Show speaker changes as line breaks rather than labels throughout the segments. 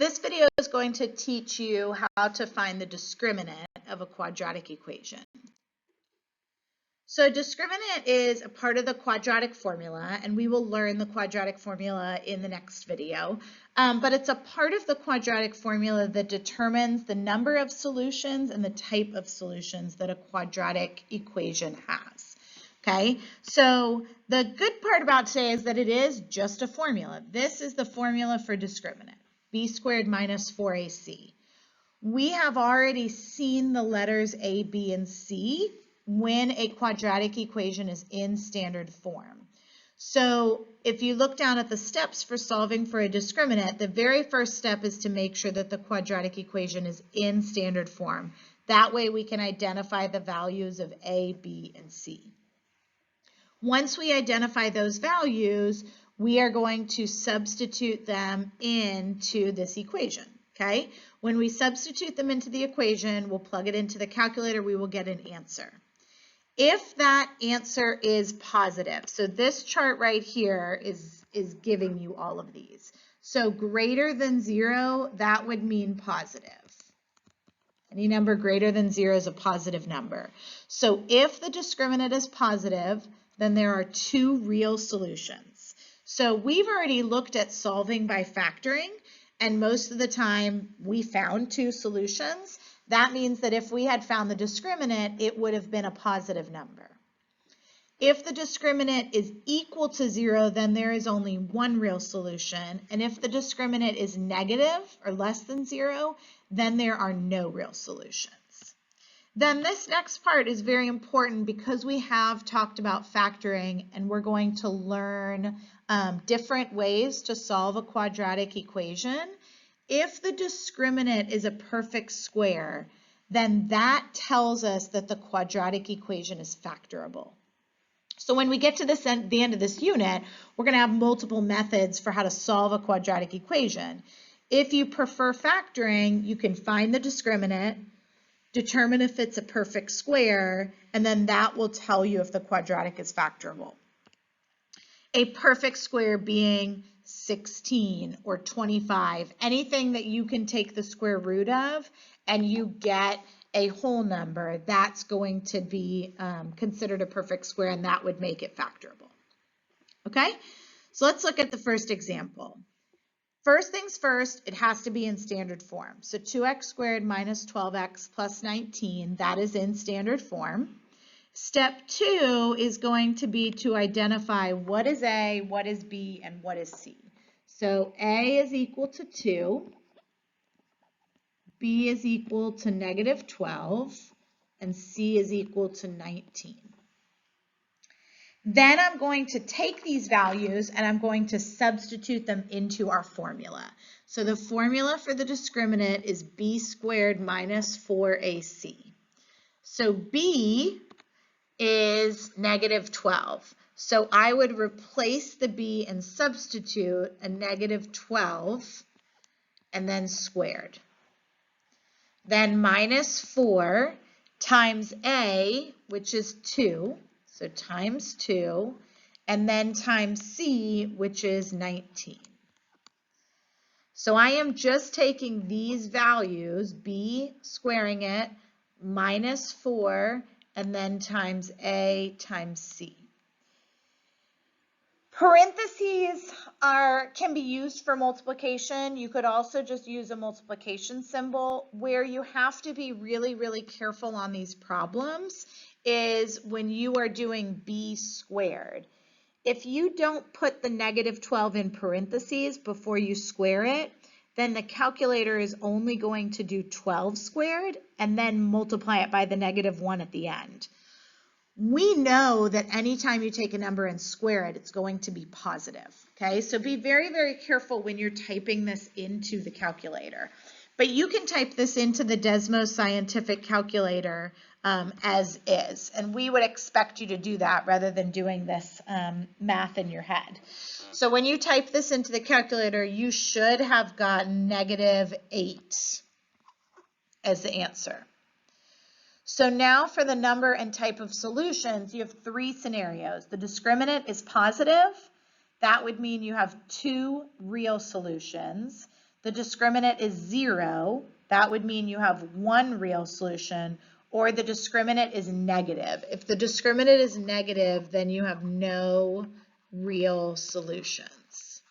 This video is going to teach you how to find the discriminant of a quadratic equation. So discriminant is a part of the quadratic formula, and we will learn the quadratic formula in the next video. But it's a part of the quadratic formula that determines the number of solutions and the type of solutions that a quadratic equation has. Okay, so the good part about today is that it is just a formula. This is the formula for discriminant, b squared minus 4ac. We have already seen the letters a, b, and c when a quadratic equation is in standard form. So if you look down at the steps for solving for a discriminant, the very first step is to make sure that the quadratic equation is in standard form. That way we can identify the values of a, b, and c. Once we identify those values, we are going to substitute them into this equation, okay? When we substitute them into the equation, we'll plug it into the calculator, we will get an answer. If that answer is positive, so this chart right here is giving you all of these. So greater than 0, that would mean positive. Any number greater than 0 is a positive number. So if the discriminant is positive, then there are two real solutions. So we've already looked at solving by factoring, and most of the time we found two solutions. That means that if we had found the discriminant, it would have been a positive number. If the discriminant is equal to 0, then there is only one real solution. And if the discriminant is negative or less than 0, then there are no real solutions. Then this next part is very important because we have talked about factoring, and we're going to learn different ways to solve a quadratic equation. If the discriminant is a perfect square, then that tells us that the quadratic equation is factorable. So when we get to the end of this unit, we're going to have multiple methods for how to solve a quadratic equation. If you prefer factoring, you can find the discriminant, determine if it's a perfect square, and then that will tell you if the quadratic is factorable. A perfect square being 16 or 25, anything that you can take the square root of and you get a whole number, that's going to be considered a perfect square, and that would make it factorable. Okay, so let's look at the first example. First things first, it has to be in standard form. So 2x squared minus 12x plus 19, that is in standard form. Step 2 is going to be to identify what is A, what is B, and what is C. So A is equal to 2, B is equal to negative 12, and C is equal to 19. Then I'm going to take these values and I'm going to substitute them into our formula. So the formula for the discriminant is b squared minus 4ac. So b is negative 12. So I would replace the b and substitute a negative 12 and then squared. Then minus 4 times a, which is 2. So times 2, and then times c, which is 19. So I am just taking these values, b, squaring it, minus 4, and then times a times c. Parentheses can be used for multiplication. You could also just use a multiplication symbol. Where you have to be really, really careful on these problems is when you are doing b squared. If you don't put the negative 12 in parentheses before you square it, then the calculator is only going to do 12 squared and then multiply it by the negative 1 at the end. We know that anytime you take a number and square it, it's going to be positive. Okay, so be very, very careful when you're typing this into the calculator. But you can type this into the Desmos Scientific Calculator as is, and we would expect you to do that rather than doing this math in your head. So when you type this into the calculator, you should have gotten negative 8 as the answer. So now for the number and type of solutions, you have 3 scenarios. The discriminant is positive. That would mean you have 2 real solutions. the discriminant is 0, that would mean you have one real solution, or the discriminant is negative. If the discriminant is negative, then you have no real solutions.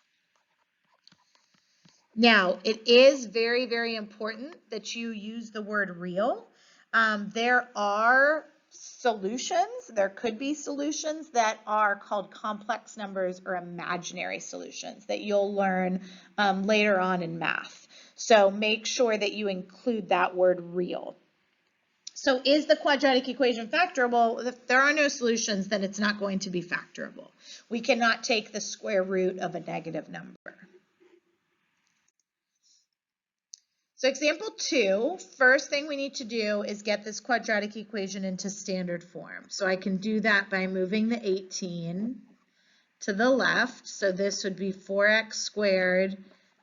Now, it is very, very important that you use the word real. There are solutions, there could be solutions that are called complex numbers or imaginary solutions that you'll learn later on in math. So make sure that you include that word real. So is the quadratic equation factorable? If there are no solutions, then it's not going to be factorable. We cannot take the square root of a negative number. So example 2, first thing we need to do is get this quadratic equation into standard form. So I can do that by moving the 18 to the left. So this would be 4x squared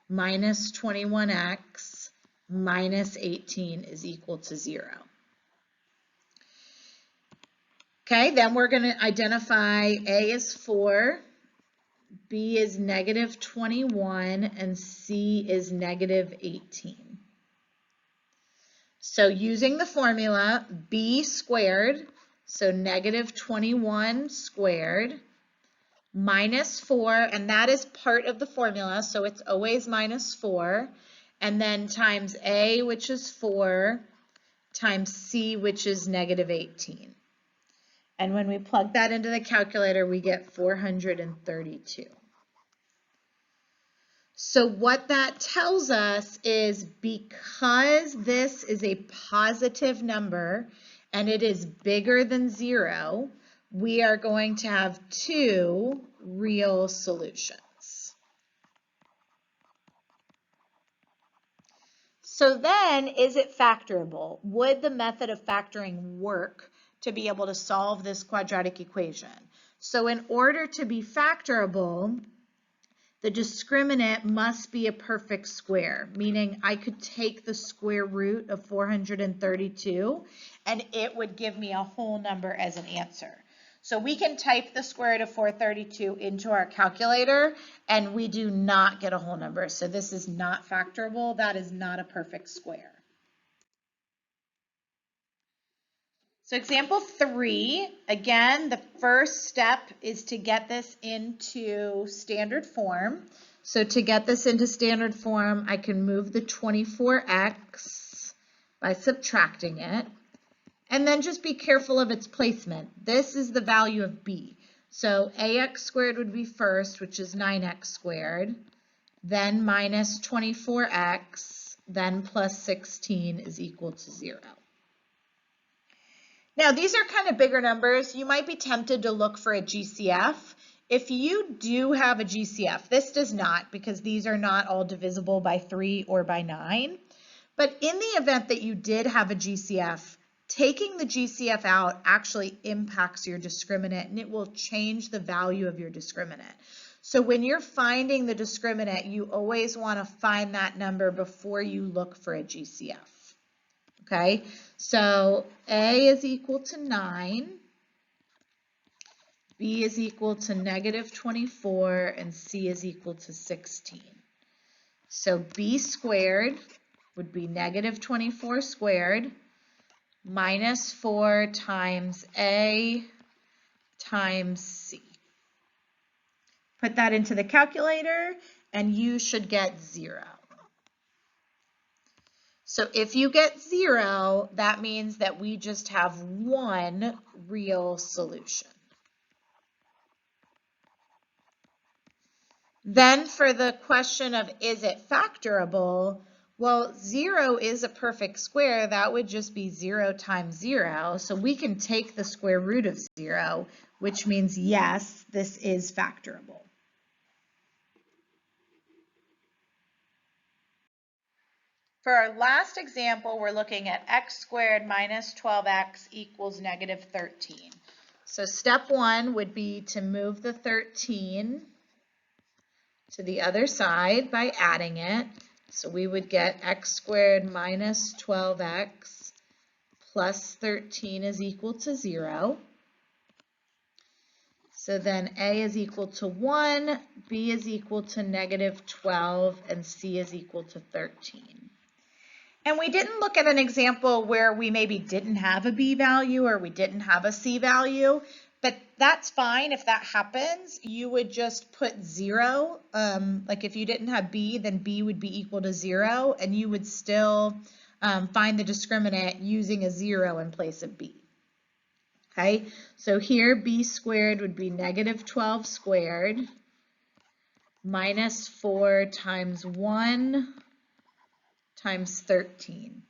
minus 21x minus 18 is equal to 0. Okay, then we're going to identify A is 4, B is negative 21, and C is negative 18. So using the formula, B squared, so negative 21 squared, minus 4, and that is part of the formula, so it's always minus 4, and then times A, which is 4, times C, which is negative 18. And when we plug that into the calculator, we get 432. So what that tells us is because this is a positive number and it is bigger than 0, we are going to have 2 real solutions. So then, is it factorable? Would the method of factoring work to be able to solve this quadratic equation? So in order to be factorable, the discriminant must be a perfect square, meaning I could take the square root of 432 and it would give me a whole number as an answer. So we can type the square root of 432 into our calculator and we do not get a whole number. So this is not factorable. That is not a perfect square. So example 3, again, the first step is to get this into standard form. So to get this into standard form, I can move the 24x by subtracting it. And then just be careful of its placement. This is the value of b. So ax squared would be first, which is 9x squared, then minus 24x, then plus 16 is equal to 0. Now, these are kind of bigger numbers. You might be tempted to look for a GCF. If you do have a GCF, this does not, because these are not all divisible by 3 or by 9. But in the event that you did have a GCF, taking the GCF out actually impacts your discriminant, and it will change the value of your discriminant. So when you're finding the discriminant, you always want to find that number before you look for a GCF. Okay, so A is equal to 9, B is equal to negative 24, and C is equal to 16. So B squared would be negative 24 squared minus 4 times A times C. Put that into the calculator, and you should get 0. So if you get 0, that means that we just have one real solution. Then for the question of is it factorable, well, 0 is a perfect square. That would just be 0 times 0. So we can take the square root of 0, which means yes, this is factorable. For our last example, we're looking at x squared minus 12x equals negative 13. So step 1 would be to move the 13 to the other side by adding it. So we would get x squared minus 12x plus 13 is equal to 0. So then A is equal to 1, B is equal to -12, and C is equal to 13. And we didn't look at an example where we maybe didn't have a B value or we didn't have a C value, but that's fine. If that happens, you would just put 0. Like if you didn't have B, then B would be equal to 0, and you would still find the discriminant using a 0 in place of B. Okay, so here B squared would be -12 squared minus 4 times 1 times 13.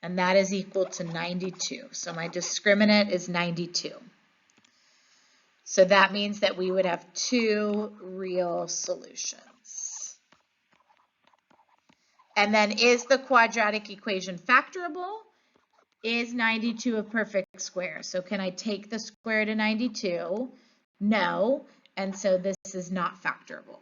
And that is equal to 92. So my discriminant is 92. So that means that we would have 2 real solutions. And then is the quadratic equation factorable? Is 92 a perfect square? So can I take the square root of 92? No, and so this is not factorable.